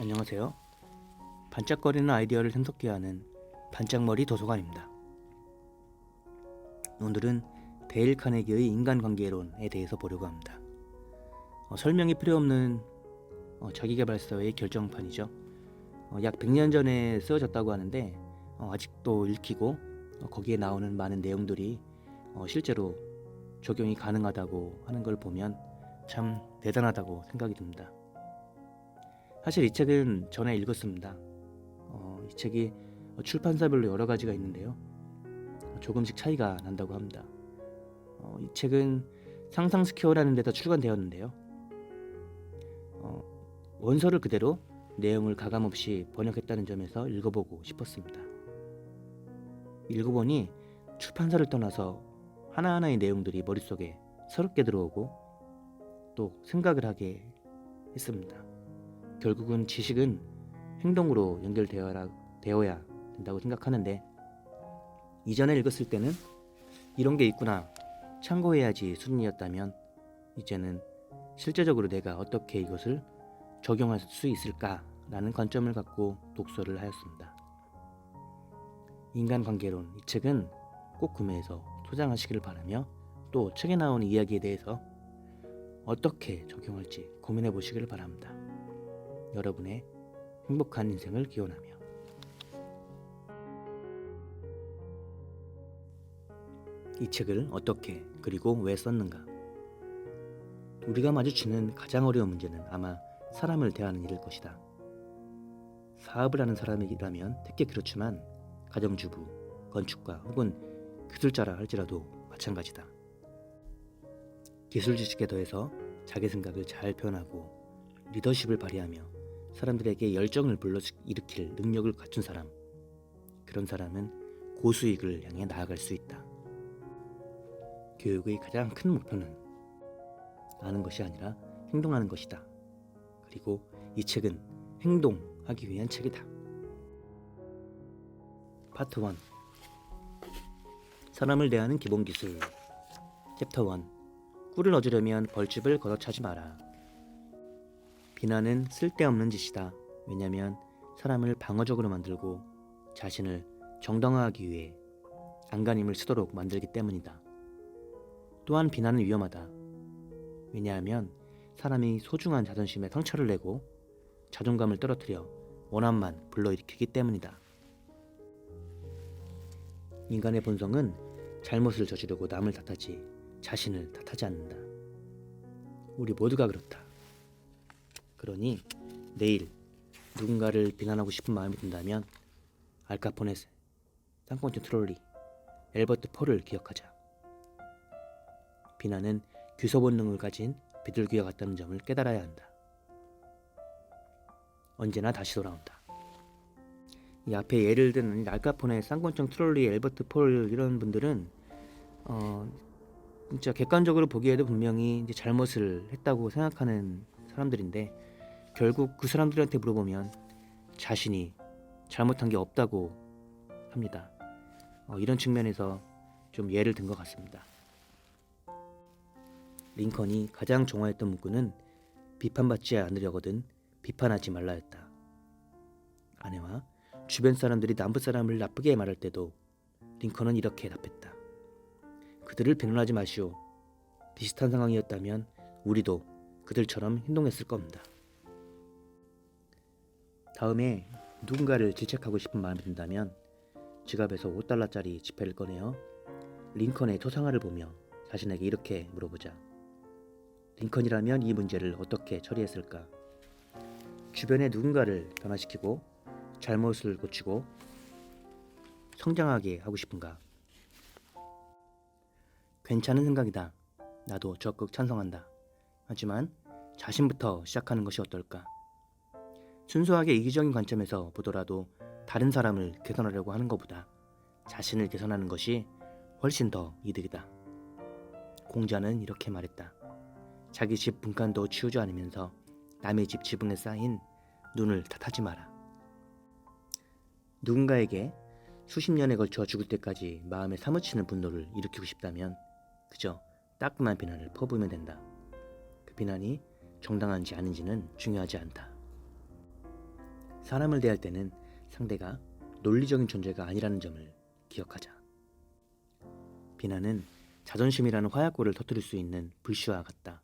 안녕하세요. 반짝거리는 아이디어를 샘솟게 하는 반짝머리 도서관입니다. 오늘은 데일 카네기의 인간관계론에 대해서 보려고 합니다. 설명이 필요 없는 자기계발서의 결정판이죠. 약 100년 전에 쓰여졌다고 하는데 아직도 읽히고 거기에 나오는 많은 내용들이 실제로 적용이 가능하다고 하는 걸 보면 참 대단하다고 생각이 듭니다. 사실 이 책은 전에 읽었습니다. 이 책이 출판사별로 여러 가지가 있는데요. 조금씩 차이가 난다고 합니다. 이 책은 상상스퀘어라는 데서 출간되었는데요. 원서를 그대로 내용을 가감없이 번역했다는 점에서 읽어보고 싶었습니다. 읽어보니 출판사를 떠나서 하나하나의 내용들이 머릿속에 새롭게 들어오고 또 생각을 하게 했습니다. 결국은 지식은 행동으로 연결되어야 된다고 생각하는데, 이전에 읽었을 때는 이런 게 있구나, 참고해야지 수준이었다면 이제는 실제적으로 내가 어떻게 이것을 적용할 수 있을까라는 관점을 갖고 독서를 하였습니다. 인간관계론, 이 책은 꼭 구매해서 소장하시기를 바라며, 또 책에 나오는 이야기에 대해서 어떻게 적용할지 고민해 보시기를 바랍니다. 여러분의 행복한 인생을 기원하며. 이 책을 어떻게 그리고 왜 썼는가? 우리가 마주치는 가장 어려운 문제는 아마 사람을 대하는 일일 것이다. 사업을 하는 사람이라면 특히 그렇지만 가정주부, 건축가 혹은 기술자라 할지라도 마찬가지다. 기술 지식에 더해서 자기 생각을 잘 표현하고 리더십을 발휘하며 사람들에게 열정을 불러일으킬 능력을 갖춘 사람, 그런 사람은 고수익을 향해 나아갈 수 있다. 교육의 가장 큰 목표는 아는 것이 아니라 행동하는 것이다. 그리고 이 책은 행동하기 위한 책이다. 파트 1, 사람을 대하는 기본 기술. 챕터 1, 꿀을 얻으려면 벌집을 걷어차지 마라. 비난은 쓸데없는 짓이다. 왜냐하면 사람을 방어적으로 만들고 자신을 정당화하기 위해 안간힘을 쓰도록 만들기 때문이다. 또한 비난은 위험하다. 왜냐하면 사람이 소중한 자존심에 상처를 내고 자존감을 떨어뜨려 원한만 불러일으키기 때문이다. 인간의 본성은 잘못을 저지르고 남을 탓하지 자신을 탓하지 않는다. 우리 모두가 그렇다. 그러니 내일 누군가를 비난하고 싶은 마음이 든다면 알카포네, 쌍꺼풀 트롤리, 엘버트 폴을 기억하자. 비난은 규서 본능을 가진 비둘기와 같다는 점을 깨달아야 한다. 언제나 다시 돌아온다. 이 앞에 예를 든 알카포네, 쌍권총 트롤리, 엘버트 폴, 이런 분들은 진짜 객관적으로 보기에도 분명히 이제 잘못을 했다고 생각하는 사람들인데, 결국 그 사람들한테 물어보면 자신이 잘못한 게 없다고 합니다. 이런 측면에서 좀 예를 든 것 같습니다. 링컨이 가장 좋아했던 문구는 비판받지 않으려거든 비판하지 말라였다. 아내와 주변 사람들이 남부 사람을 나쁘게 말할 때도 링컨은 이렇게 답했다. 그들을 비난하지 마시오. 비슷한 상황이었다면 우리도 그들처럼 행동했을 겁니다. 다음에 누군가를 질책하고 싶은 마음이 든다면 지갑에서 $5짜리 지폐를 꺼내어 링컨의 초상화를 보며 자신에게 이렇게 물어보자. 링컨이라면 이 문제를 어떻게 처리했을까? 주변의 누군가를 변화시키고 잘못을 고치고 성장하게 하고 싶은가? 괜찮은 생각이다. 나도 적극 찬성한다. 하지만 자신부터 시작하는 것이 어떨까? 순수하게 이기적인 관점에서 보더라도 다른 사람을 개선하려고 하는 것보다 자신을 개선하는 것이 훨씬 더 이득이다. 공자는 이렇게 말했다. 자기 집 분간도 치우지 않으면서 남의 집 지붕에 쌓인 눈을 탓하지 마라. 누군가에게 수십 년에 걸쳐 죽을 때까지 마음에 사무치는 분노를 일으키고 싶다면 그저 따끔한 비난을 퍼부으면 된다. 그 비난이 정당한지 아닌지는 중요하지 않다. 사람을 대할 때는 상대가 논리적인 존재가 아니라는 점을 기억하자. 비난은 자존심이라는 화약고를 터뜨릴 수 있는 불씨와 같다.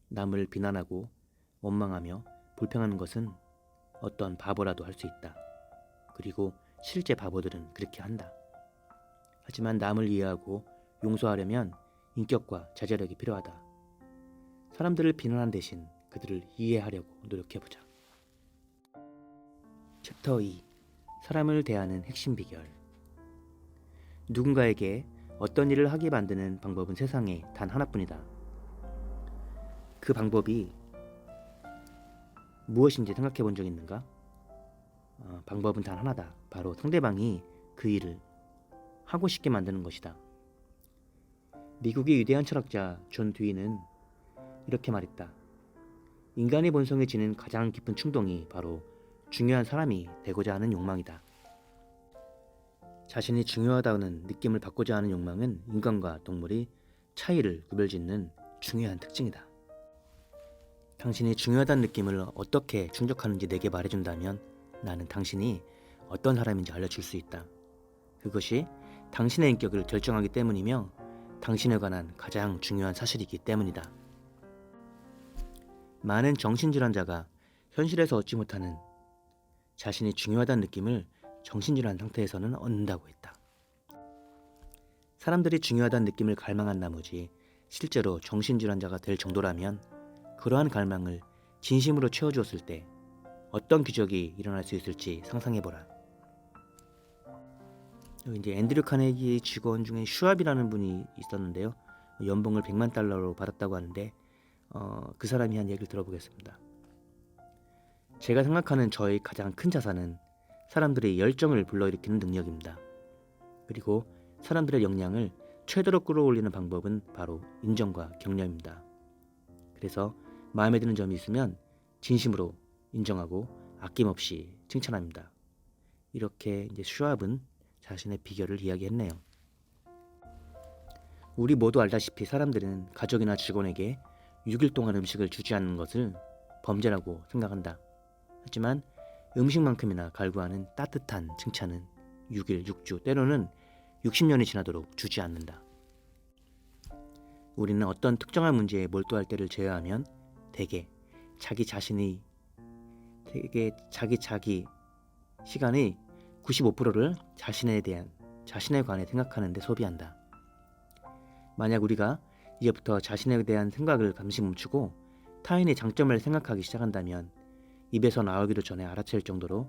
남을 비난하고 원망하며 불평하는 것은 어떤 바보라도 할 수 있다. 그리고 실제 바보들은 그렇게 한다. 하지만 남을 이해하고 용서하려면 인격과 자제력이 필요하다. 사람들을 비난한 대신 그들을 이해하려고 노력해보자. 챕터 2. 사람을 대하는 핵심 비결. 누군가에게 어떤 일을 하게 만드는 방법은 세상에 단 하나뿐이다. 그 방법이 무엇인지 생각해 본 적 있는가? 방법은 단 하나다. 바로 상대방이 그 일을 하고 싶게 만드는 것이다. 미국의 위대한 철학자 존 듀이는 이렇게 말했다. 인간의 본성에 지닌 가장 깊은 충동이 바로 중요한 사람이 되고자 하는 욕망이다. 자신이 중요하다는 느낌을 받고자 하는 욕망은 인간과 동물이 차이를 구별짓는 중요한 특징이다. 당신이 중요하다는 느낌을 어떻게 충족하는지 내게 말해준다면 나는 당신이 어떤 사람인지 알려줄 수 있다. 그것이 당신의 인격을 결정하기 때문이며 당신에 관한 가장 중요한 사실이기 때문이다. 많은 정신질환자가 현실에서 얻지 못하는 자신이 중요하다는 느낌을 정신질환 상태에서는 얻는다고 했다. 사람들이 중요하다는 느낌을 갈망한 나머지 실제로 정신질환자가 될 정도라면 그러한 갈망을 진심으로 채워주었을 때 어떤 기적이 일어날 수 있을지 상상해보라. 여기 이제 앤드류 카네기 직원 중에 슈왑이라는 분이 있었는데요. 연봉을 100만 달러로 받았다고 하는데 그 사람이 한 얘기를 들어보겠습니다. 제가 생각하는 저의 가장 큰 자산은 사람들의 열정을 불러일으키는 능력입니다. 그리고 사람들의 역량을 최대로 끌어올리는 방법은 바로 인정과 격려입니다. 그래서 마음에 드는 점이 있으면 진심으로 인정하고 아낌없이 칭찬합니다. 이렇게 이제 슈왑은 자신의 비결을 이야기했네요. 우리 모두 알다시피 사람들은 가족이나 직원에게 6일 동안 음식을 주지 않는 것을 범죄라고 생각한다. 하지만 음식만큼이나 갈구하는 따뜻한 칭찬은 6일, 6주, 때로는 60년이 지나도록 주지 않는다. 우리는 어떤 특정한 문제에 몰두할 때를 제외하면 대개 자기 시간의 95%를 자신에 관해 생각하는 데 소비한다. 만약 우리가 이제부터 자신에 대한 생각을 잠시 멈추고 타인의 장점을 생각하기 시작한다면 입에서 나오기도 전에 알아챌 정도로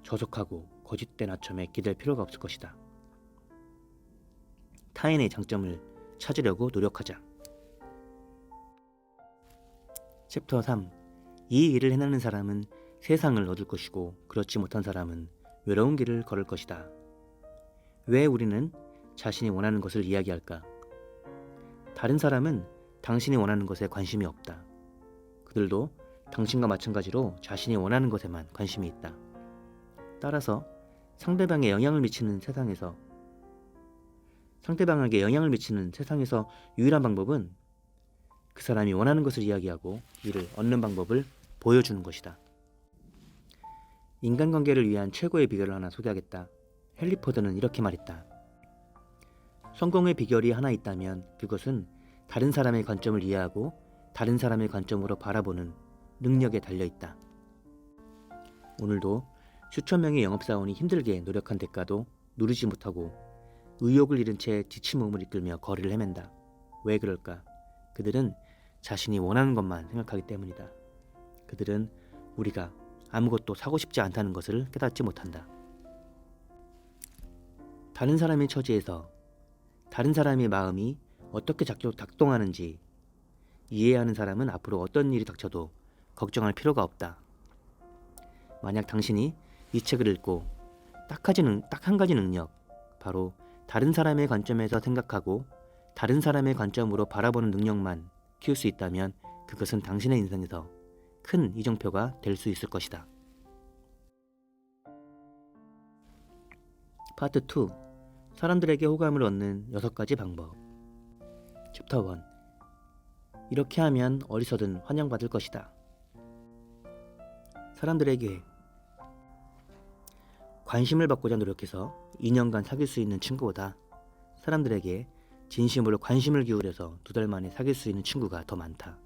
저속하고 거짓된 아첨에 기댈 필요가 없을 것이다. 타인의 장점을 찾으려고 노력하자. 챕터 3. 이 일을 해내는 사람은 세상을 얻을 것이고 그렇지 못한 사람은 외로운 길을 걸을 것이다. 왜 우리는 자신이 원하는 것을 이야기할까? 다른 사람은 당신이 원하는 것에 관심이 없다. 그들도 당신과 마찬가지로 자신이 원하는 것에만 관심이 있다. 따라서 상대방에게 영향을 미치는 세상에서 유일한 방법은 그 사람이 원하는 것을 이야기하고 이를 얻는 방법을 보여주는 것이다. 인간관계를 위한 최고의 비결을 하나 소개하겠다. 헨리 포드는 이렇게 말했다. 성공의 비결이 하나 있다면 그것은 다른 사람의 관점을 이해하고 다른 사람의 관점으로 바라보는 능력에 달려있다. 오늘도 수천 명의 영업사원이 힘들게 노력한 대가도 누리지 못하고 의욕을 잃은 채 지친 몸을 이끌며 거리를 헤맨다. 왜 그럴까? 그들은 자신이 원하는 것만 생각하기 때문이다. 그들은 우리가 아무것도 사고 싶지 않다는 것을 깨닫지 못한다. 다른 사람의 처지에서 다른 사람의 마음이 어떻게 작동하는지 이해하는 사람은 앞으로 어떤 일이 닥쳐도 걱정할 필요가 없다. 만약 당신이 이 책을 읽고 딱 한 가지 능력, 바로 다른 사람의 관점에서 생각하고 다른 사람의 관점으로 바라보는 능력만 키울 수 있다면 그것은 당신의 인생에서 큰 이정표가 될 수 있을 것이다. 파트 2. 사람들에게 호감을 얻는 6가지 방법. 챕터 1. 이렇게 하면 어디서든 환영받을 것이다. 사람들에게 관심을 받고자 노력해서 2년간 사귈 수 있는 친구보다 사람들에게 진심으로 관심을 기울여서 2달 만에 사귈 수 있는 친구가 더 많다.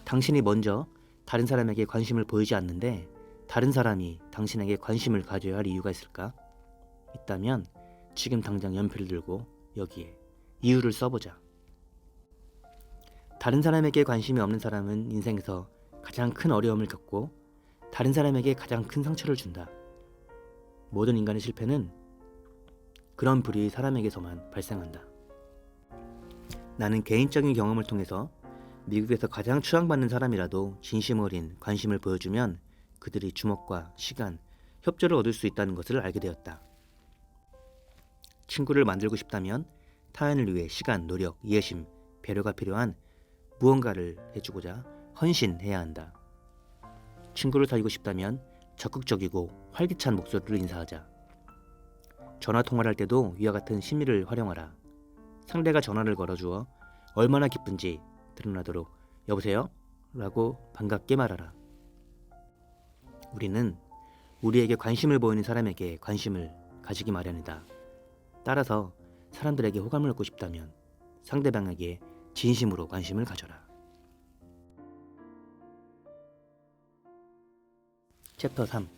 당신이 먼저 다른 사람에게 관심을 보이지 않는데 다른 사람이 당신에게 관심을 가져야 할 이유가 있을까? 있다면 지금 당장 연필을 들고 여기에 이유를 써보자. 다른 사람에게 관심이 없는 사람은 인생에서 가장 큰 어려움을 겪고 다른 사람에게 가장 큰 상처를 준다. 모든 인간의 실패는 그런 불이 사람에게서만 발생한다. 나는 개인적인 경험을 통해서 미국에서 가장 추앙받는 사람이라도 진심 어린 관심을 보여주면 그들이 주목과 시간, 협조를 얻을 수 있다는 것을 알게 되었다. 친구를 만들고 싶다면 타인을 위해 시간, 노력, 이해심, 배려가 필요한 무언가를 해주고자 헌신해야 한다. 친구를 사귀고 싶다면 적극적이고 활기찬 목소리로 인사하자. 전화 통화를 할 때도 위와 같은 심리를 활용하라. 상대가 전화를 걸어주어 얼마나 기쁜지 드러나도록 여보세요? 라고 반갑게 말하라. 우리는 우리에게 관심을 보이는 사람에게 관심을 가지기 마련이다. 따라서 사람들에게 호감을 얻고 싶다면 상대방에게 진심으로 관심을 가져라. 챕터 3.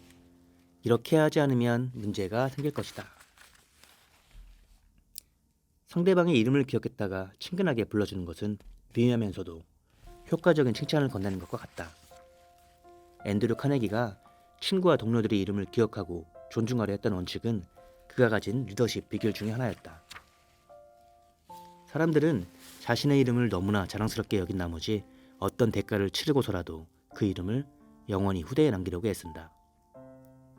이렇게 하지 않으면 문제가 생길 것이다. 상대방의 이름을 기억했다가 친근하게 불러주는 것은 미묘하면서도 효과적인 칭찬을 건네는 것과 같다. 앤드류 카네기가 친구와 동료들의 이름을 기억하고 존중하려 했던 원칙은 그가 가진 리더십 비결 중에 하나였다. 사람들은 자신의 이름을 너무나 자랑스럽게 여긴 나머지 어떤 대가를 치르고서라도 그 이름을 영원히 후대에 남기려고 애쓴다.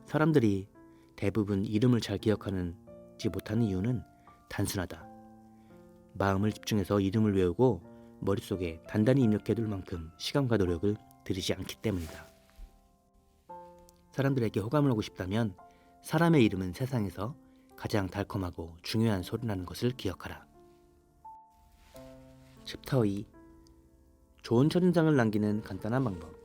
사람들이 대부분 이름을 잘 기억하지 못하는 이유는 단순하다. 마음을 집중해서 이름을 외우고 머릿속에 단단히 입력해둘 만큼 시간과 노력을 들이지 않기 때문이다. 사람들에게 호감을 얻고 싶다면 사람의 이름은 세상에서 가장 달콤하고 중요한 소리라는 것을 기억하라. 챕터 2. 좋은 첫인상을 남기는 간단한 방법.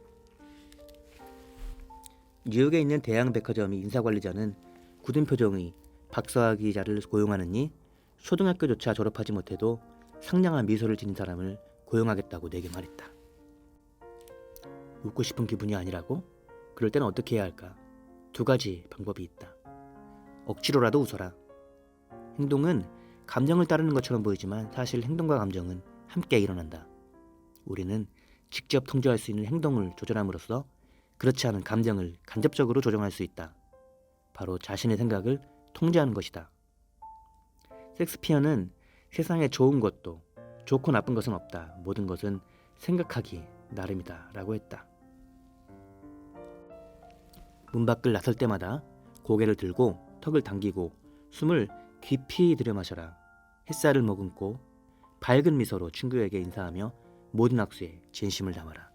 뉴욕에 있는 대양백화점이 인사관리자는 굳은 표정의 박사학위자를 고용하느니 초등학교조차 졸업하지 못해도 상냥한 미소를 지닌 사람을 고용하겠다고 내게 말했다. 웃고 싶은 기분이 아니라고? 그럴 때는 어떻게 해야 할까? 2가지 방법이 있다. 억지로라도 웃어라. 행동은 감정을 따르는 것처럼 보이지만 사실 행동과 감정은 함께 일어난다. 우리는 직접 통제할 수 있는 행동을 조절함으로써 그렇지 않은 감정을 간접적으로 조정할 수 있다. 바로 자신의 생각을 통제하는 것이다. 섹스피어는 세상에 좋은 것도 좋고 나쁜 것은 없다. 모든 것은 생각하기 나름이다 라고 했다. 문 밖을 나설 때마다 고개를 들고 턱을 당기고 숨을 깊이 들여 마셔라. 햇살을 머금고 밝은 미소로 친구에게 인사하며 모든 악수에 진심을 담아라.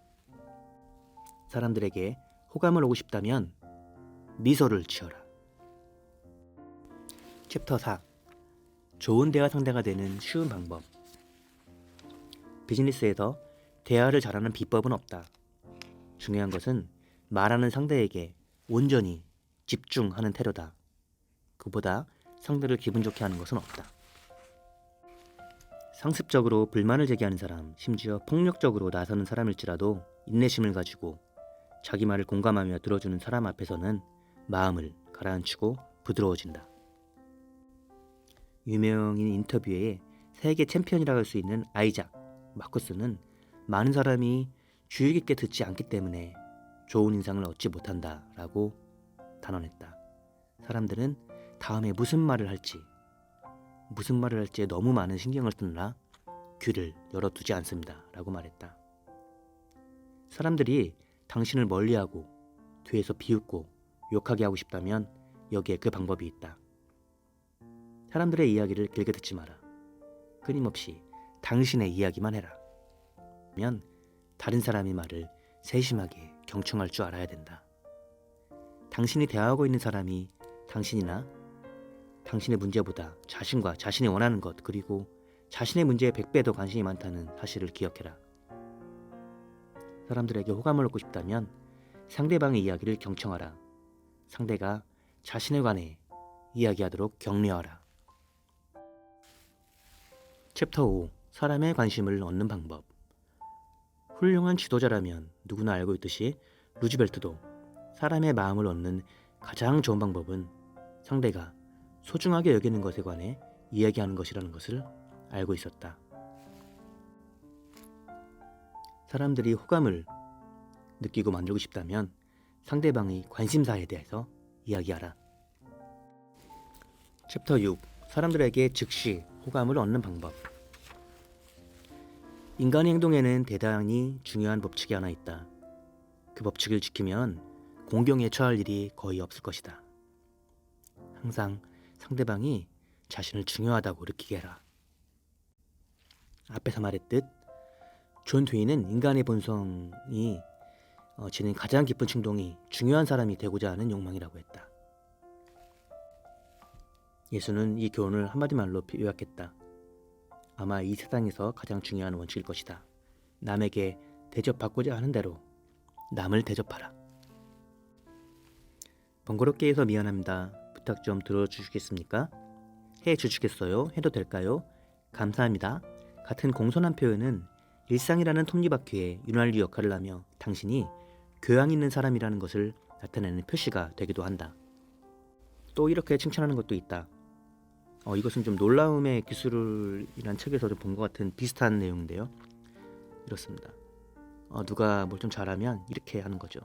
사람들에게 호감을 얻고 싶다면 미소를 지어라. 챕터 4. 좋은 대화 상대가 되는 쉬운 방법. 비즈니스에서 대화를 잘하는 비법은 없다. 중요한 것은 말하는 상대에게 온전히 집중하는 태도다. 그보다 상대를 기분 좋게 하는 것은 없다. 상습적으로 불만을 제기하는 사람, 심지어 폭력적으로 나서는 사람일지라도 인내심을 가지고 자기 말을 공감하며 들어주는 사람 앞에서는 마음을 가라앉히고 부드러워진다. 유명인 인터뷰에 세계 챔피언이라고 할 수 있는 아이작 마쿠스는 많은 사람이 주의 깊게 듣지 않기 때문에 좋은 인상을 얻지 못한다 라고 단언했다. 사람들은 다음에 무슨 말을 할지에 너무 많은 신경을 쓰느라 귀를 열어두지 않습니다 라고 말했다. 사람들이 당신을 멀리하고 뒤에서 비웃고 욕하게 하고 싶다면 여기에 그 방법이 있다. 사람들의 이야기를 길게 듣지 마라. 끊임없이 당신의 이야기만 해라. 그러면 다른 사람의 말을 세심하게 경청할 줄 알아야 된다. 당신이 대화하고 있는 사람이 당신이나 당신의 문제보다 자신과 자신이 원하는 것 그리고 자신의 문제에 100배 더 관심이 많다는 사실을 기억해라. 사람들에게 호감을 얻고 싶다면 상대방의 이야기를 경청하라. 상대가 자신에 관해 이야기하도록 격려하라. 챕터 5. 사람의 관심을 얻는 방법. 훌륭한 지도자라면 누구나 알고 있듯이 루즈벨트도 사람의 마음을 얻는 가장 좋은 방법은 상대가 소중하게 여기는 것에 관해 이야기하는 것이라는 것을 알고 있었다. 사람들이 호감을 느끼고 만들고 싶다면 상대방의 관심사에 대해서 이야기하라. 챕터 6. 사람들에게 즉시 호감을 얻는 방법. 인간의 행동에는 대단히 중요한 법칙이 하나 있다. 그 법칙을 지키면 공경에 처할 일이 거의 없을 것이다. 항상 상대방이 자신을 중요하다고 느끼게 해라. 앞에서 말했듯 존 데이는 인간의 본성이 지닌 가장 깊은 충동이 중요한 사람이 되고자 하는 욕망이라고 했다. 예수는 이 교훈을 한마디 말로 요약했다. 아마 이 세상에서 가장 중요한 원칙일 것이다. 남에게 대접받고자 하는 대로 남을 대접하라. 번거롭게 해서 미안합니다. 부탁 좀 들어주시겠습니까? 해주시겠어요? 해도 될까요? 감사합니다. 같은 공손한 표현은 일상이라는 톱니바퀴에 윤활유 역할을 하며 당신이 교양 있는 사람이라는 것을 나타내는 표시가 되기도 한다. 또 이렇게 칭찬하는 것도 있다. 이것은 좀 놀라움의 기술이라는 책에서 좀 본 것 같은 비슷한 내용인데요. 이렇습니다. 누가 뭘 좀 잘하면 이렇게 하는 거죠.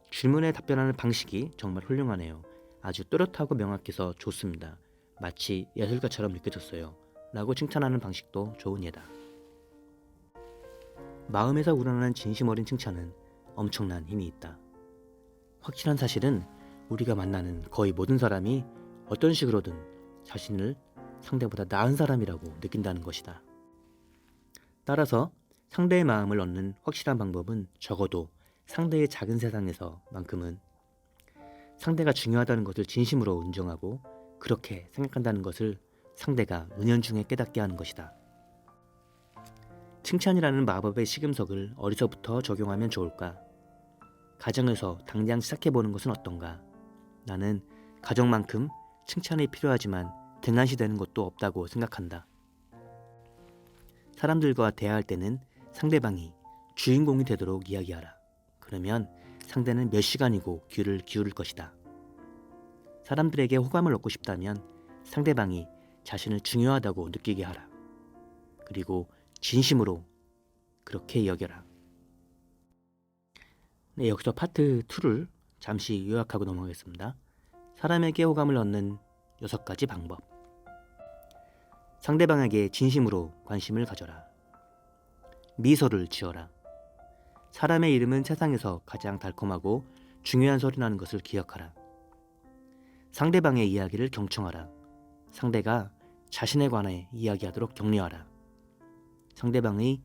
질문에 답변하는 방식이 정말 훌륭하네요. 아주 또렷하고 명확해서 좋습니다. 마치 예술가처럼 느껴졌어요. 라고 칭찬하는 방식도 좋은 예다. 마음에서 우러나는 진심 어린 칭찬은 엄청난 힘이 있다. 확실한 사실은 우리가 만나는 거의 모든 사람이 어떤 식으로든 자신을 상대보다 나은 사람이라고 느낀다는 것이다. 따라서 상대의 마음을 얻는 확실한 방법은 적어도 상대의 작은 세상에서만큼은 상대가 중요하다는 것을 진심으로 인정하고 그렇게 생각한다는 것을 상대가 은연중에 깨닫게 하는 것이다. 칭찬이라는 마법의 시금석을 어디서부터 적용하면 좋을까? 가정에서 당장 시작해보는 것은 어떤가? 나는 가정만큼 칭찬이 필요하지만 등한시되는 것도 없다고 생각한다. 사람들과 대화할 때는 상대방이 주인공이 되도록 이야기하라. 그러면 상대는 몇 시간이고 귀를 기울일 것이다. 사람들에게 호감을 얻고 싶다면 상대방이 자신을 중요하다고 느끼게 하라. 그리고 진심으로 그렇게 여겨라. 네, 여기서 파트 2를 잠시 요약하고 넘어가겠습니다. 사람에게 호감을 얻는 6가지 방법. 상대방에게 진심으로 관심을 가져라. 미소를 지어라. 사람의 이름은 세상에서 가장 달콤하고 중요한 소리라는 것을 기억하라. 상대방의 이야기를 경청하라. 상대가 자신에 관해 이야기하도록 격려하라. 상대방의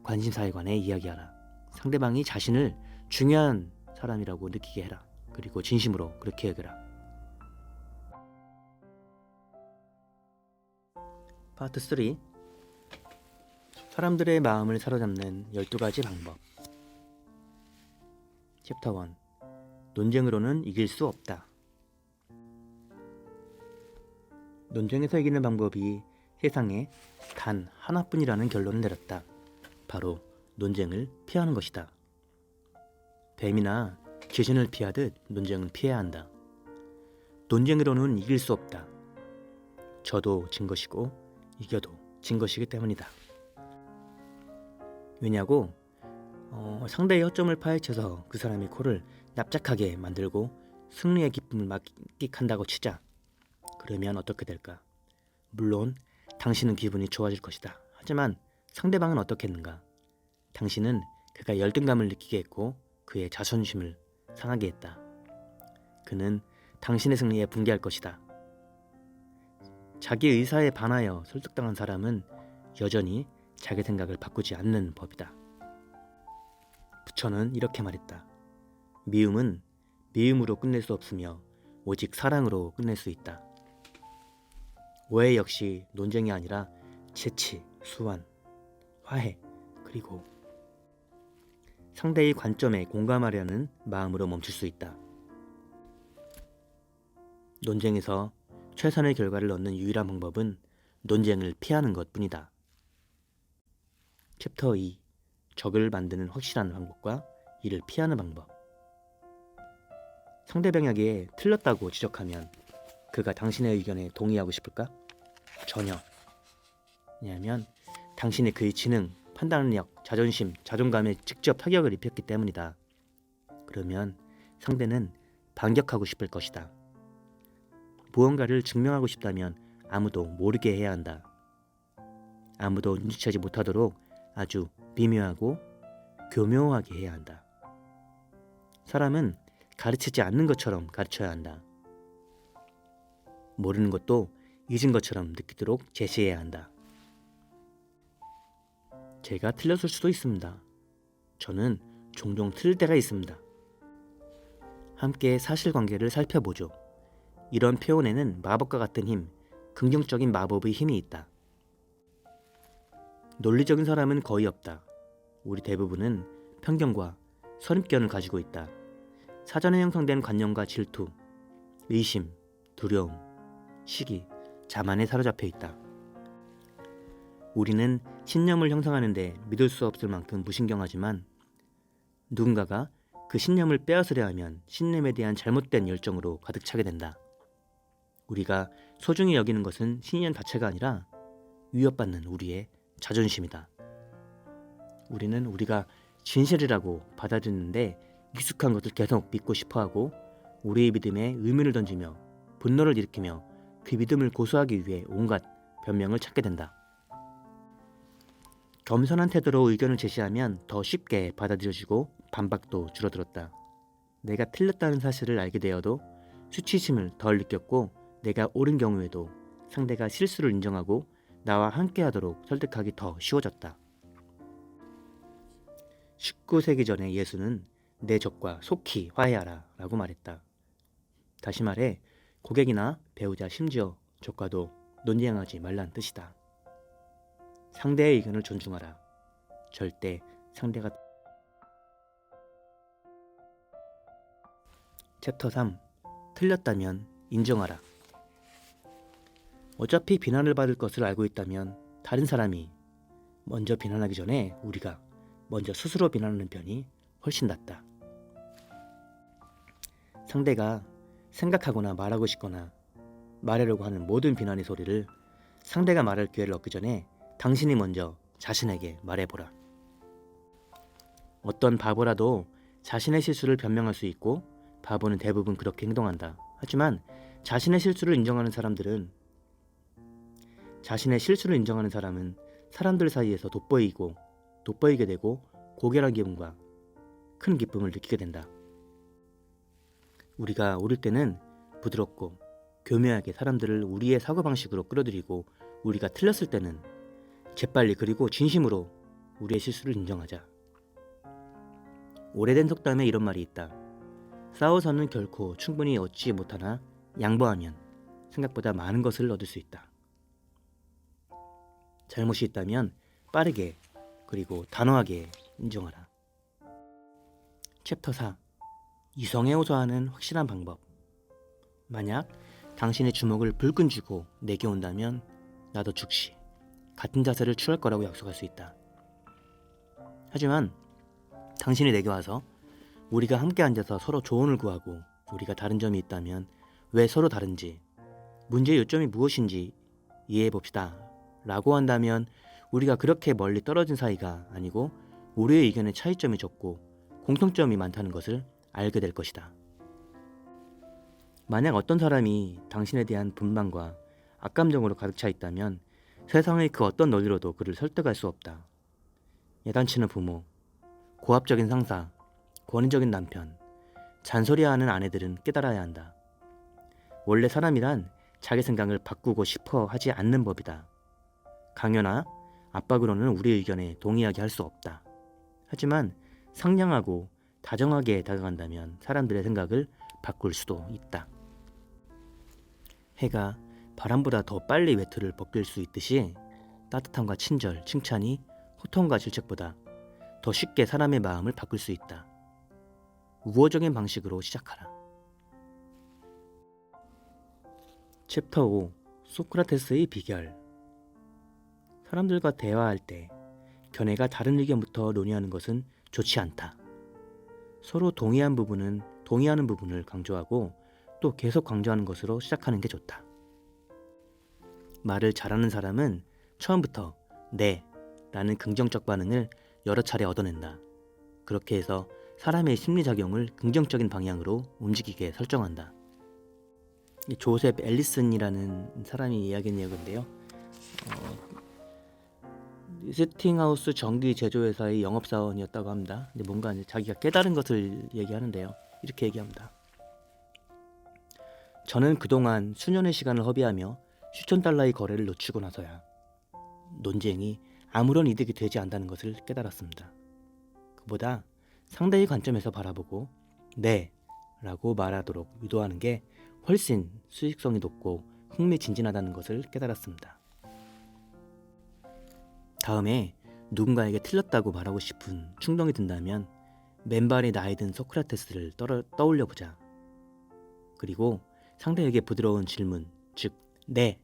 관심사에 관해 이야기하라. 상대방이 자신을 중요한 사람이라고 느끼게 해라. 그리고 진심으로 그렇게 여겨라. 파트 3. 사람들의 마음을 사로잡는 12가지 방법. 챕터 1. 논쟁으로는 이길 수 없다. 논쟁에서 이기는 방법이 세상에 단 하나뿐이라는 결론을 내렸다. 바로 논쟁을 피하는 것이다. 뱀이나 귀신을 피하듯 논쟁은 피해야 한다. 논쟁으로는 이길 수 없다. 져도 진 것이고 이겨도 진 것이기 때문이다. 왜냐고? 상대의 허점을 파헤쳐서 그 사람의 코를 납작하게 만들고 승리의 기쁨을 만끽한다고 치자. 그러면 어떻게 될까? 물론 당신은 기분이 좋아질 것이다. 하지만 상대방은 어떻겠는가? 당신은 그가 열등감을 느끼게 했고 그의 자존심을 상하게 했다. 그는 당신의 승리에 분개할 것이다. 자기 의사에 반하여 설득당한 사람은 여전히 자기 생각을 바꾸지 않는 법이다. 부처는 이렇게 말했다. 미움은 미움으로 끝낼 수 없으며 오직 사랑으로 끝낼 수 있다. 오해 역시 논쟁이 아니라 재치, 수완, 화해, 그리고 상대의 관점에 공감하려는 마음으로 멈출 수 있다. 논쟁에서 최선의 결과를 얻는 유일한 방법은 논쟁을 피하는 것뿐이다. 챕터 2. 적을 만드는 확실한 방법과 이를 피하는 방법. 상대방에게 틀렸다고 지적하면 그가 당신의 의견에 동의하고 싶을까? 전혀. 왜냐하면 당신이 그의 지능, 판단력, 자존심, 자존감에 직접 타격을 입혔기 때문이다. 그러면 상대는 반격하고 싶을 것이다. 무언가를 증명하고 싶다면 아무도 모르게 해야 한다. 아무도 눈치채지 못하도록 아주 미묘하고 교묘하게 해야 한다. 사람은 가르치지 않는 것처럼 가르쳐야 한다. 모르는 것도 잊은 것처럼 느끼도록 제시해야 한다. 제가 틀렸을 수도 있습니다. 저는 종종 틀릴 때가 있습니다. 함께 사실관계를 살펴보죠. 이런 표현에는 마법과 같은 힘, 긍정적인 마법의 힘이 있다. 논리적인 사람은 거의 없다. 우리 대부분은 편견과 선입견을 가지고 있다. 사전에 형성된 관념과 질투, 의심, 두려움, 시기, 자만에 사로잡혀 있다. 우리는 신념을 형성하는 데 믿을 수 없을 만큼 무신경하지만 누군가가 그 신념을 빼앗으려 하면 신념에 대한 잘못된 열정으로 가득 차게 된다. 우리가 소중히 여기는 것은 신념 자체가 아니라 위협받는 우리의 자존심이다. 우리는 우리가 진실이라고 받아들이는데 익숙한 것을 계속 믿고 싶어하고 우리의 믿음에 의문을 던지며 분노를 일으키며 그 믿음을 고수하기 위해 온갖 변명을 찾게 된다. 겸손한 태도로 의견을 제시하면 더 쉽게 받아들여지고 반박도 줄어들었다. 내가 틀렸다는 사실을 알게 되어도 수치심을 덜 느꼈고 내가 옳은 경우에도 상대가 실수를 인정하고 나와 함께하도록 설득하기 더 쉬워졌다. 19세기 전에 예수는 내 적과 속히 화해하라 라고 말했다. 다시 말해 고객이나 배우자 심지어 적과도 논쟁하지 말란 뜻이다. 상대의 의견을 존중하라. 절대 상대가 챕터 3. 틀렸다면 인정하라. 어차피 비난을 받을 것을 알고 있다면 다른 사람이 먼저 비난하기 전에 우리가 먼저 스스로 비난하는 편이 훨씬 낫다. 상대가 생각하거나 말하고 싶거나 말하려고 하는 모든 비난의 소리를 상대가 말할 기회를 얻기 전에 당신이 먼저 자신에게 말해보라. 어떤 바보라도 자신의 실수를 변명할 수 있고 바보는 대부분 그렇게 행동한다. 하지만 자신의 실수를 인정하는 사람은 사람들 사이에서 돋보이게 되고 고결한 기분과 큰 기쁨을 느끼게 된다. 우리가 어릴 때는 부드럽고 교묘하게 사람들을 우리의 사고방식으로 끌어들이고 우리가 틀렸을 때는 재빨리 그리고 진심으로 우리의 실수를 인정하자. 오래된 속담에 이런 말이 있다. 싸워서는 결코 충분히 얻지 못하나 양보하면 생각보다 많은 것을 얻을 수 있다. 잘못이 있다면 빠르게 그리고 단호하게 인정하라. 챕터 4. 이성에 호소하는 확실한 방법. 만약 당신의 주먹을 불끈 쥐고 내게 온다면 나도 즉시 같은 자세를 취할 거라고 약속할 수 있다. 하지만 당신이 내게 와서 우리가 함께 앉아서 서로 조언을 구하고 우리가 다른 점이 있다면 왜 서로 다른지, 문제의 요점이 무엇인지 이해해봅시다 라고 한다면 우리가 그렇게 멀리 떨어진 사이가 아니고 우리의 의견의 차이점이 적고 공통점이 많다는 것을 알게 될 것이다. 만약 어떤 사람이 당신에 대한 분만과 악감정으로 가득 차 있다면 세상의 그 어떤 논리로도 그를 설득할 수 없다. 야단치는 부모, 고압적인 상사, 권위적인 남편, 잔소리하는 아내들은 깨달아야 한다. 원래 사람이란 자기 생각을 바꾸고 싶어 하지 않는 법이다. 강요나 압박으로는 우리 의견에 동의하게 할 수 없다. 하지만 상냥하고 다정하게 다가간다면 사람들의 생각을 바꿀 수도 있다. 해가 바람보다 더 빨리 외투를 벗길 수 있듯이 따뜻함과 친절, 칭찬이 호통과 질책보다 더 쉽게 사람의 마음을 바꿀 수 있다. 우호적인 방식으로 시작하라. 챕터 5. 소크라테스의 비결. 사람들과 대화할 때 견해가 다른 의견부터 논의하는 것은 좋지 않다. 서로 동의하는 부분을 강조하고 또 계속 강조하는 것으로 시작하는 게 좋다. 말을 잘하는 사람은 처음부터 네 라는 긍정적 반응을 여러 차례 얻어낸다. 그렇게 해서 사람의 심리작용을 긍정적인 방향으로 움직이게 설정한다. 조셉 앨리슨이라는 사람이 이야기한 내용인데요. 리스팅하우스 전기 제조회사의 영업사원이었다고 합니다. 근데 뭔가 이제 자기가 깨달은 것을 얘기하는데요. 이렇게 얘기합니다. 저는 그동안 수년의 시간을 허비하며 수천 달러의 거래를 놓치고 나서야 논쟁이 아무런 이득이 되지 않는다는 것을 깨달았습니다. 그보다 상대의 관점에서 바라보고 네 라고 말하도록 유도하는 게 훨씬 수익성이 높고 흥미진진하다는 것을 깨달았습니다. 다음에 누군가에게 틀렸다고 말하고 싶은 충동이 든다면 맨발의 나이 든 소크라테스를 떠올려보자. 그리고 상대에게 부드러운 질문, 즉 네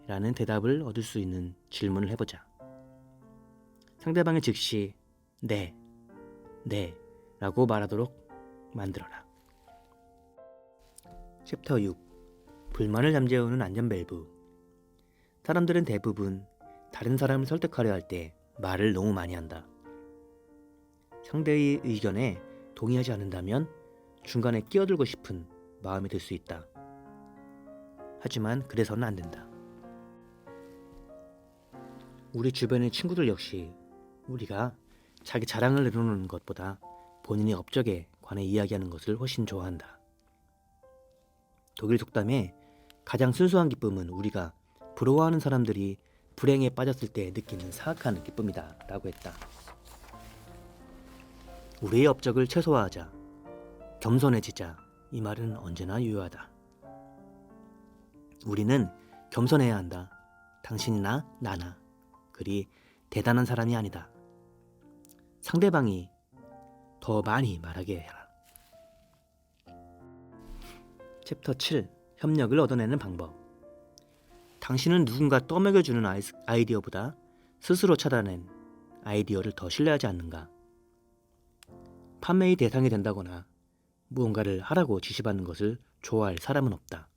라는 대답을 얻을 수 있는 질문을 해보자. 상대방이 즉시 네 라고 말하도록 만들어라. 챕터 6. 불만을 잠재우는 안전밸브. 사람들은 대부분 다른 사람을 설득하려 할 때 말을 너무 많이 한다. 상대의 의견에 동의하지 않는다면 중간에 끼어들고 싶은 마음이 들 수 있다. 하지만 그래서는 안 된다. 우리 주변의 친구들 역시 우리가 자기 자랑을 내려놓는 것보다 본인의 업적에 관해 이야기하는 것을 훨씬 좋아한다. 독일 속담에 가장 순수한 기쁨은 우리가 부러워하는 사람들이 불행에 빠졌을 때 느끼는 사악한 기쁨이다 라고 했다. 우리의 업적을 최소화하자, 겸손해지자. 이 말은 언제나 유효하다. 우리는 겸손해야 한다. 당신이나 나나 그리 대단한 사람이 아니다. 상대방이 더 많이 말하게 해라. 챕터 7. 협력을 얻어내는 방법. 당신은 누군가 떠먹여주는 아이디어보다 스스로 찾아낸 아이디어를 더 신뢰하지 않는가? 판매의 대상이 된다거나 무언가를 하라고 지시받는 것을 좋아할 사람은 없다.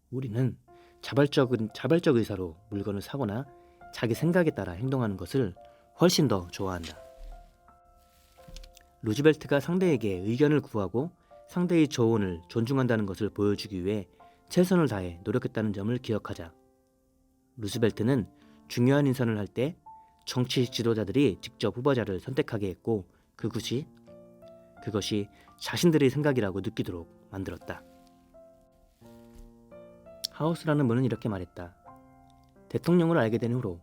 우리는 자발적 의사로 물건을 사거나 자기 생각에 따라 행동하는 것을 훨씬 더 좋아한다. 루즈벨트가 상대에게 의견을 구하고 상대의 조언을 존중한다는 것을 보여주기 위해 최선을 다해 노력했다는 점을 기억하자. 루즈벨트는 중요한 인선을 할 때 정치 지도자들이 직접 후보자를 선택하게 했고 그것이 자신들의 생각이라고 느끼도록 만들었다. 하우스라는 분은 이렇게 말했다. 대통령을 알게 된 후로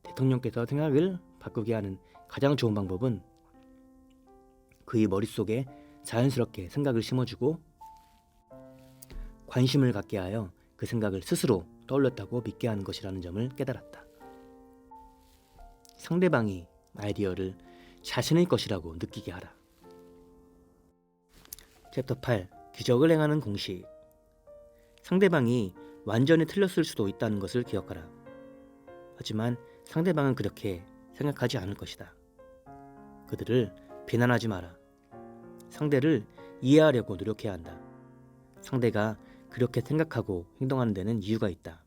대통령께서 생각을 바꾸게 하는 가장 좋은 방법은 그의 머릿속에 자연스럽게 생각을 심어주고 관심을 갖게 하여 그 생각을 스스로 떠올렸다고 믿게 하는 것이라는 점을 깨달았다. 상대방이 아이디어를 자신의 것이라고 느끼게 하라. 챕터 8. 기적을 행하는 공식. 상대방이 완전히 틀렸을 수도 있다는 것을 기억하라. 하지만 상대방은 그렇게 생각하지 않을 것이다. 그들을 비난하지 마라. 상대를 이해하려고 노력해야 한다. 상대가 그렇게 생각하고 행동하는 데는 이유가 있다.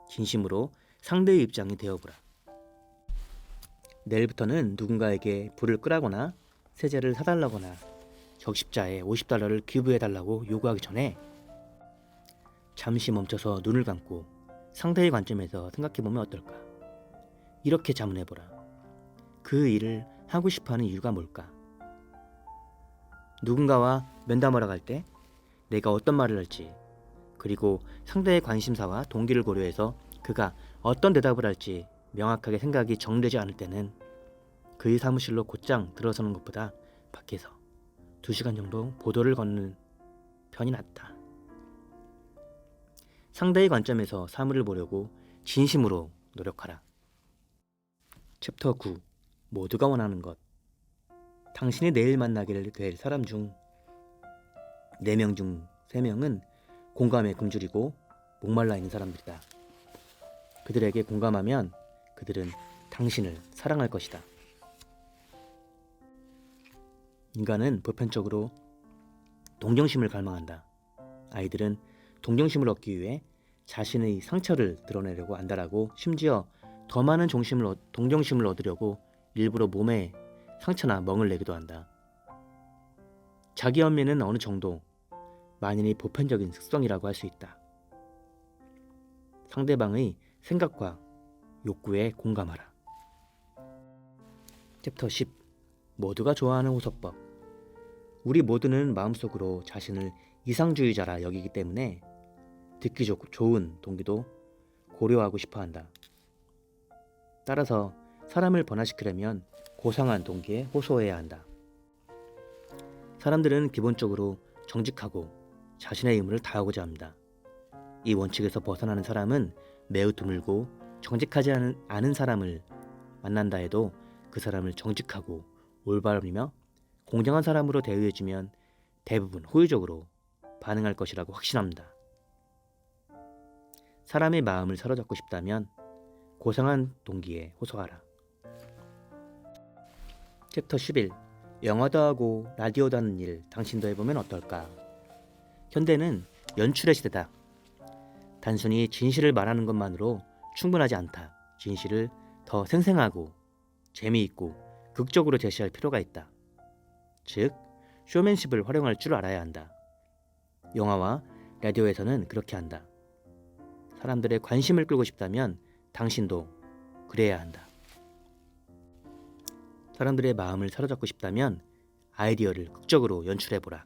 진심으로 상대의 입장이 되어보라. 내일부터는 누군가에게 불을 끄라거나 세제를 사달라거나 적십자에 $50를 기부해달라고 요구하기 전에 잠시 멈춰서 눈을 감고 상대의 관점에서 생각해보면 어떨까? 이렇게 자문해보라. 그 일을 하고 싶어하는 이유가 뭘까? 누군가와 면담하러 갈 때 내가 어떤 말을 할지, 그리고 상대의 관심사와 동기를 고려해서 그가 어떤 대답을 할지 명확하게 생각이 정되지 않을 때는 그의 사무실로 곧장 들어서는 것보다 밖에서 2시간 정도 보도를 걷는 편이 낫다. 상대의 관점에서 사물을 보려고 진심으로 노력하라. 챕터 9. 모두가 원하는 것. 당신이 내일 만나게 될 사람 중 4명 중 3명은 공감에 굶주리고 목말라 있는 사람들이다. 그들에게 공감하면 그들은 당신을 사랑할 것이다. 인간은 보편적으로 동정심을 갈망한다. 아이들은 동정심을 얻기 위해 자신의 상처를 드러내려고 한다라고, 심지어 더 많은 동정심을 얻으려고 일부러 몸에 상처나 멍을 내기도 한다. 자기 연민은 어느 정도 만인의 보편적인 특성이라고 할 수 있다. 상대방의 생각과 욕구에 공감하라. 챕터 10. 모두가 좋아하는 호소법. 우리 모두는 마음속으로 자신을 이상주의자라 여기기 때문에 듣기 좋은 동기도 고려하고 싶어한다. 따라서 사람을 번화시키려면 고상한 동기에 호소해야 한다. 사람들은 기본적으로 정직하고 자신의 의무를 다하고자 합니다. 이 원칙에서 벗어나는 사람은 매우 드물고, 정직하지 않은 사람을 만난다 해도 그 사람을 정직하고 올바르며 공정한 사람으로 대우해주면 대부분 호의적으로 반응할 것이라고 확신합니다. 사람의 마음을 사로잡고 싶다면 고상한 동기에 호소하라. 챕터 11. 영화도 하고 라디오도 하는 일 당신도 해보면 어떨까? 현대는 연출의 시대다. 단순히 진실을 말하는 것만으로 충분하지 않다. 진실을 더 생생하고 재미있고 극적으로 제시할 필요가 있다. 즉, 쇼맨십을 활용할 줄 알아야 한다. 영화와 라디오에서는 그렇게 한다. 사람들의 관심을 끌고 싶다면 당신도 그래야 한다. 사람들의 마음을 사로잡고 싶다면 아이디어를 극적으로 연출해보라.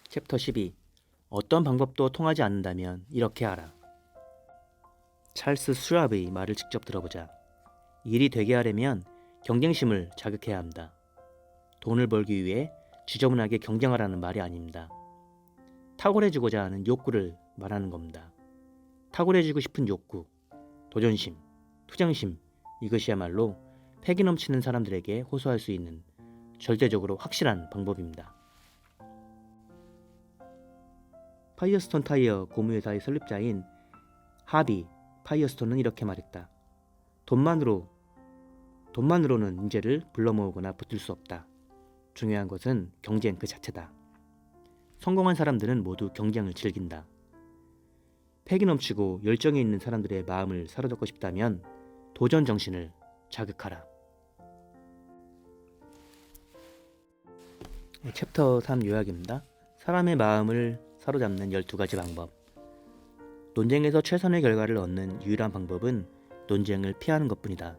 챕터 12. 어떤 방법도 통하지 않는다면 이렇게 하라. 찰스 슈왑의 말을 직접 들어보자. 일이 되게 하려면 경쟁심을 자극해야 합니다. 돈을 벌기 위해 지저분하게 경쟁하라는 말이 아닙니다. 탁월해지고자 하는 욕구를 말하는 겁니다. 탁월해지고 싶은 욕구, 도전심, 투쟁심, 이것이야말로 패기 넘치는 사람들에게 호소할 수 있는 절대적으로 확실한 방법입니다. 파이어스톤 타이어 고무회사의 설립자인 하비 파이어스톤은 이렇게 말했다. 돈만으로는 문제를 불러 모으거나 붙들 수 없다. 중요한 것은 경쟁 그 자체다. 성공한 사람들은 모두 경쟁을 즐긴다. 패기 넘치고 열정이 있는 사람들의 마음을 사로잡고 싶다면 도전 정신을 자극하라. 챕터 3 요약입니다. 사람의 마음을 사로잡는 12가지 방법. 논쟁에서 최선의 결과를 얻는 유일한 방법은 논쟁을 피하는 것뿐이다.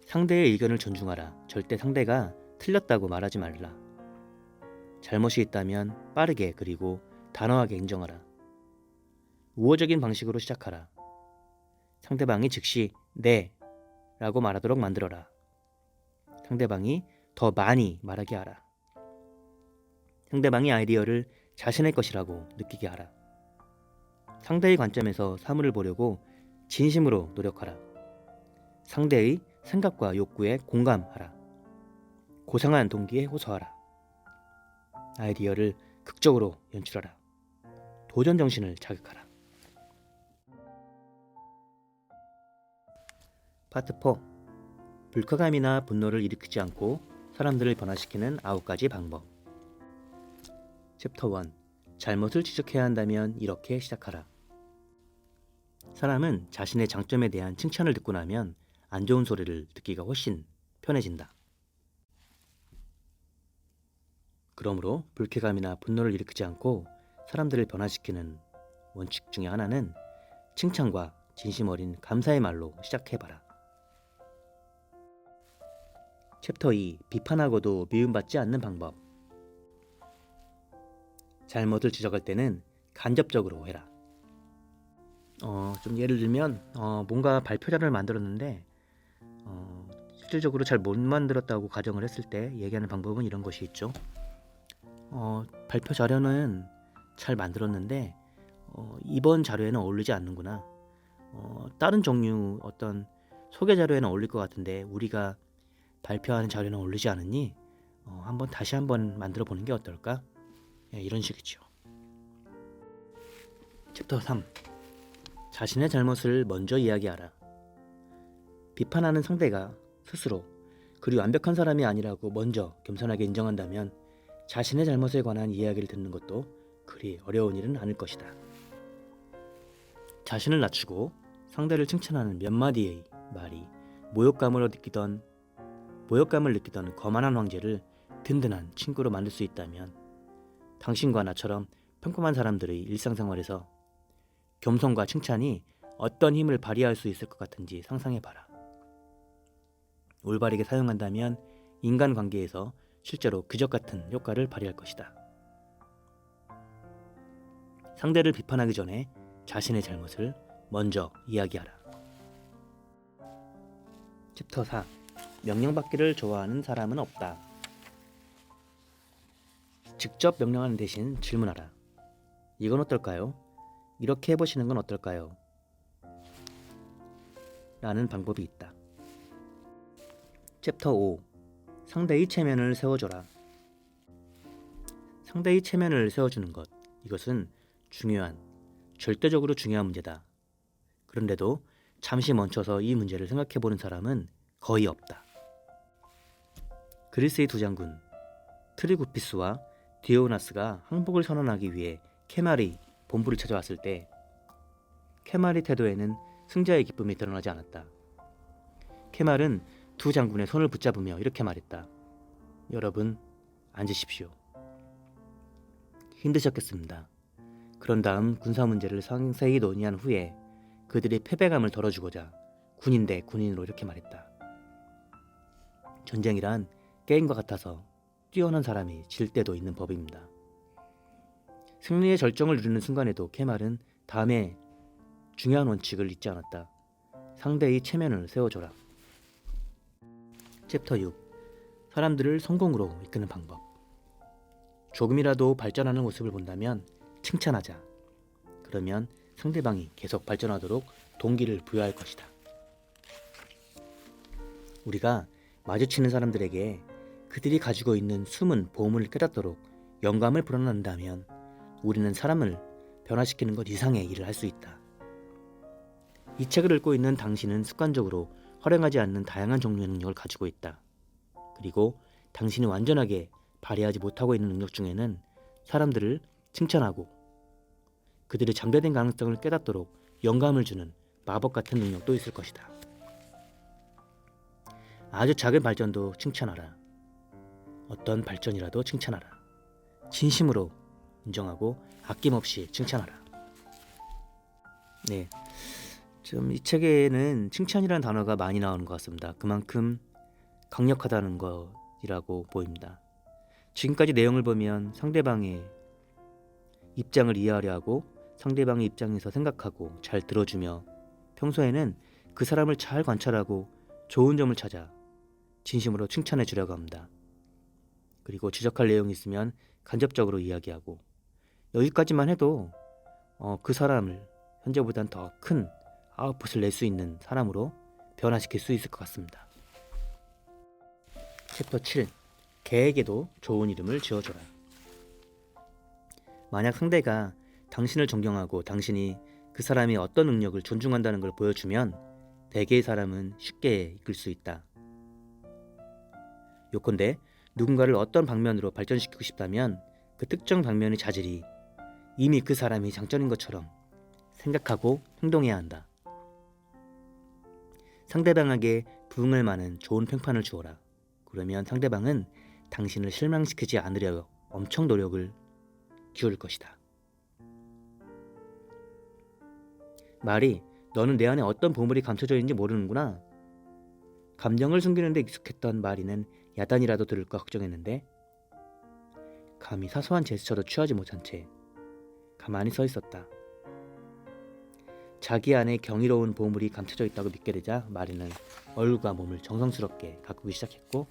상대의 의견을 존중하라. 절대 상대가 틀렸다고 말하지 말라. 잘못이 있다면 빠르게 그리고 단호하게 인정하라. 우호적인 방식으로 시작하라. 상대방이 즉시 네 라고 말하도록 만들어라. 상대방이 더 많이 말하게 하라. 상대방의 아이디어를 자신의 것이라고 느끼게 하라. 상대의 관점에서 사물을 보려고 진심으로 노력하라. 상대의 생각과 욕구에 공감하라. 고상한 동기에 호소하라. 아이디어를 극적으로 연출하라. 도전 정신을 자극하라. 파트 4. 불쾌감이나 분노를 일으키지 않고 사람들을 변화시키는 9가지 방법. 챕터 1. 잘못을 지적해야 한다면 이렇게 시작하라. 사람은 자신의 장점에 대한 칭찬을 듣고 나면 안 좋은 소리를 듣기가 훨씬 편해진다. 그러므로 불쾌감이나 분노를 일으키지 않고 사람들을 변화시키는 원칙 중에 하나는 칭찬과 진심 어린 감사의 말로 시작해봐라. 챕터 2. 비판하고도 미움받지 않는 방법. 잘못을 지적할 때는 간접적으로 해라. 좀 예를 들면 뭔가 발표자를 만들었는데 실질적으로 잘 못 만들었다고 가정을 했을 때 얘기하는 방법은 이런 것이 있죠. 발표 자료는 잘 만들었는데 이번 자료에는 어울리지 않는구나. 다른 종류 어떤 소개 자료에는 어울릴 것 같은데 우리가 발표하는 자료는 어울리지 않으니 다시 한번 만들어 보는 게 어떨까? 이런 식이죠. 챕터 3. 자신의 잘못을 먼저 이야기하라. 비판하는 상대가 스스로 그리 완벽한 사람이 아니라고 먼저 겸손하게 인정한다면 자신의 잘못에 관한 이야기를 듣는 것도 그리 어려운 일은 아닐 것이다. 자신을 낮추고 상대를 칭찬하는 몇 마디의 말이 모욕감을 느끼던 거만한 황제를 든든한 친구로 만들 수 있다면 당신과 나처럼 평범한 사람들의 일상생활에서 겸손과 칭찬이 어떤 힘을 발휘할 수 있을 것 같은지 상상해봐라. 올바르게 사용한다면 인간관계에서 실제로 기적 같은 효과를 발휘할 것이다. 상대를 비판하기 전에 자신의 잘못을 먼저 이야기하라. 챕터 4. 명령받기를 좋아하는 사람은 없다. 직접 명령하는 대신 질문하라. 이건 어떨까요? 이렇게 해보시는 건 어떨까요? 라는 방법이 있다. 챕터 5. 상대의 체면을 세워줘라. 상대의 체면을 세워주는 것, 이것은 절대적으로 중요한 문제다. 그런데도 잠시 멈춰서 이 문제를 생각해보는 사람은 거의 없다. 그리스의 두 장군 트리구피스와 디오나스가 항복을 선언하기 위해 케말의 본부를 찾아왔을 때 케말의 태도에는 승자의 기쁨이 드러나지 않았다. 케말은 두 장군의 손을 붙잡으며 이렇게 말했다. 여러분, 앉으십시오. 힘드셨겠습니다. 그런 다음 군사 문제를 상세히 논의한 후에 그들의 패배감을 덜어주고자 군인 대 군인으로 이렇게 말했다. 전쟁이란 게임과 같아서 뛰어난 사람이 질 때도 있는 법입니다. 승리의 절정을 누리는 순간에도 케말은 다음에 중요한 원칙을 잊지 않았다. 상대의 체면을 세워줘라. 챕터 6. 사람들을 성공으로 이끄는 방법. 조금이라도 발전하는 모습을 본다면 칭찬하자. 그러면 상대방이 계속 발전하도록 동기를 부여할 것이다. 우리가 마주치는 사람들에게 그들이 가지고 있는 숨은 보물을 깨닫도록 영감을 불어넣는다면 우리는 사람을 변화시키는 것 이상의 일을 할 수 있다. 이 책을 읽고 있는 당신은 습관적으로 활용하지 않는 다양한 종류의 능력을 가지고 있다. 그리고 당신이 완전하게 발휘하지 못하고 있는 능력 중에는 사람들을 칭찬하고 그들의 잠재된 가능성을 깨닫도록 영감을 주는 마법 같은 능력도 있을 것이다. 아주 작은 발전도 칭찬하라. 어떤 발전이라도 칭찬하라. 진심으로 인정하고 아낌없이 칭찬하라. 네, 좀 이 책에는 칭찬이라는 단어가 많이 나오는 것 같습니다. 그만큼 강력하다는 것이라고 보입니다. 지금까지 내용을 보면 상대방의 입장을 이해하려 하고 상대방의 입장에서 생각하고 잘 들어주며 평소에는 그 사람을 잘 관찰하고 좋은 점을 찾아 진심으로 칭찬해 주려고 합니다. 그리고 지적할 내용이 있으면 간접적으로 이야기하고 여기까지만 해도 그 사람을 현재보단 더 큰 아웃풋을 낼 수 있는 사람으로 변화시킬 수 있을 것 같습니다. 챕터 7. 개에게도 좋은 이름을 지어줘라. 만약 상대가 당신을 존경하고 당신이 그 사람이 어떤 능력을 존중한다는 걸 보여주면 대개의 사람은 쉽게 이끌 수 있다. 요컨대 누군가를 어떤 방면으로 발전시키고 싶다면 그 특정 방면의 자질이 이미 그 사람이 장점인 것처럼 생각하고 행동해야 한다. 상대방에게 부응할 만한 좋은 평판을 주어라. 그러면 상대방은 당신을 실망시키지 않으려 엄청 노력을 기울일 것이다. 말이 너는 내 안에 어떤 보물이 감춰져 있는지 모르는구나. 감정을 숨기는 데 익숙했던 마리는 야단이라도 들을까 걱정했는데 감히 사소한 제스처도 취하지 못한 채 가만히 서 있었다. 자기 안에 경이로운 보물이 감춰져 있다고 믿게 되자 마리는 얼굴과 몸을 정성스럽게 가꾸기 시작했고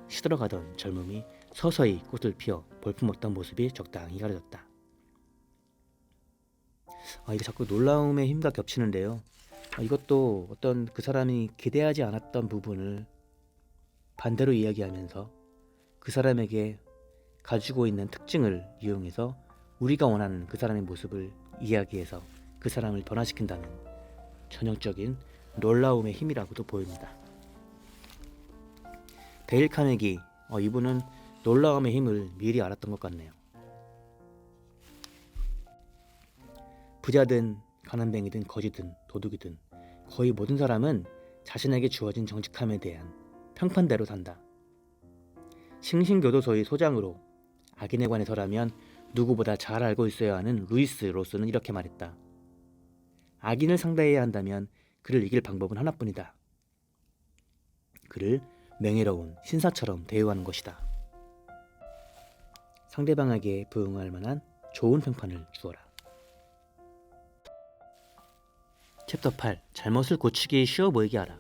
시들어가던 젊음이 서서히 꽃을 피워 볼품없던 모습이 적당히 가려졌다. 이게 자꾸 놀라움의 힘과 겹치는데요. 이것도 어떤 그 사람이 기대하지 않았던 부분을 반대로 이야기하면서 그 사람에게 가지고 있는 특징을 이용해서 우리가 원하는 그 사람의 모습을 이야기에서 그 사람을 변화시킨다는 전형적인 놀라움의 힘이라고도 보입니다. 데일 카네기, 이분은 놀라움의 힘을 미리 알았던 것 같네요. 부자든 가난뱅이든 거지든 도둑이든 거의 모든 사람은 자신에게 주어진 정직함에 대한 평판대로 산다. 싱싱교도소의 소장으로 악인에 관해서라면 누구보다 잘 알고 있어야 하는 루이스 로스는 이렇게 말했다. 악인을 상대해야 한다면 그를 이길 방법은 하나뿐이다. 그를 명예로운 신사처럼 대우하는 것이다. 상대방에게 부응할 만한 좋은 평판을 주어라. 챕터 8. 잘못을 고치기 쉬워 보이게 하라.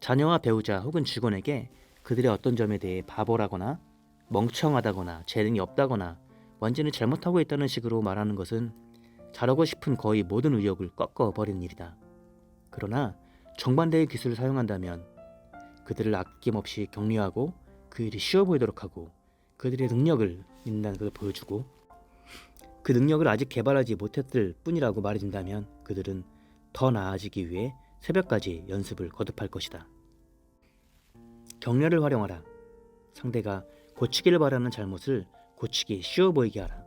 자녀와 배우자 혹은 직원에게 그들의 어떤 점에 대해 바보라거나 멍청하다거나 재능이 없다거나 완전히 잘못하고 있다는 식으로 말하는 것은 잘하고 싶은 거의 모든 의욕을 꺾어버리는 일이다. 그러나 정반대의 기술을 사용한다면 그들을 아낌없이 격려하고 그 일이 쉬워 보이도록 하고 그들의 능력을 믿는다는 것을 보여주고 그 능력을 아직 개발하지 못했을 뿐이라고 말해준다면 그들은 더 나아지기 위해 새벽까지 연습을 거듭할 것이다. 격려를 활용하라. 상대가 고치기를 바라는 잘못을 고치기 쉬워 보이게 하라.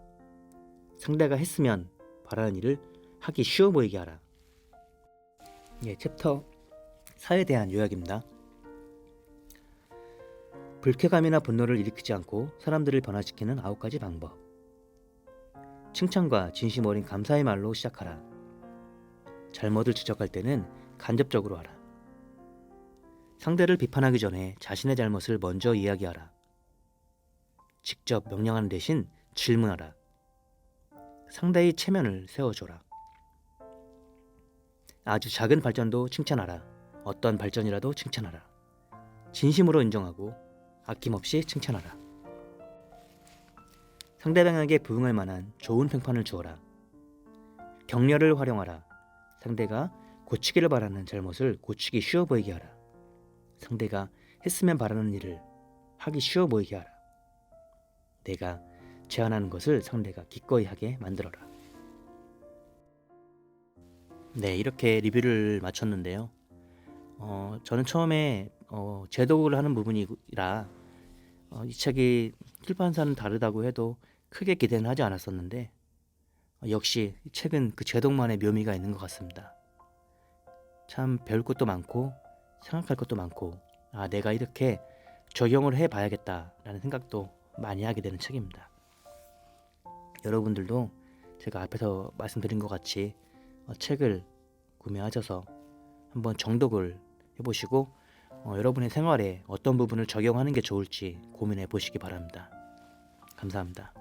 상대가 했으면 바라는 일을 하기 쉬워 보이게 하라. 챕터 4에 대한 요약입니다. 불쾌감이나 분노를 일으키지 않고 사람들을 변화시키는 9가지 방법. 칭찬과 진심 어린 감사의 말로 시작하라. 잘못을 지적할 때는 간접적으로 하라. 상대를 비판하기 전에 자신의 잘못을 먼저 이야기하라. 직접 명령하는 대신 질문하라. 상대의 체면을 세워줘라. 아주 작은 발전도 칭찬하라. 어떤 발전이라도 칭찬하라. 진심으로 인정하고 아낌없이 칭찬하라. 상대방에게 부응할 만한 좋은 평판을 주어라. 격려를 활용하라. 상대가 고치기를 바라는 잘못을 고치기 쉬워 보이게 하라. 상대가 했으면 바라는 일을 하기 쉬워 보이게 하라. 내가 제안하는 것을 상대가 기꺼이 하게 만들어라. 네, 이렇게 리뷰를 마쳤는데요. 저는 처음에 제독을 하는 부분이라 이 책이 출판사는 다르다고 해도 크게 기대는 하지 않았었는데 역시 이 책은 그 제독만의 묘미가 있는 것 같습니다. 참 배울 것도 많고 생각할 것도 많고 내가 이렇게 적용을 해봐야겠다라는 생각도 많이 하게 되는 책입니다. 여러분들도 제가 앞에서 말씀드린 것 같이 책을 구매하셔서 한번 정독을 해보시고 여러분의 생활에 어떤 부분을 적용하는 게 좋을지 고민해 보시기 바랍니다. 감사합니다.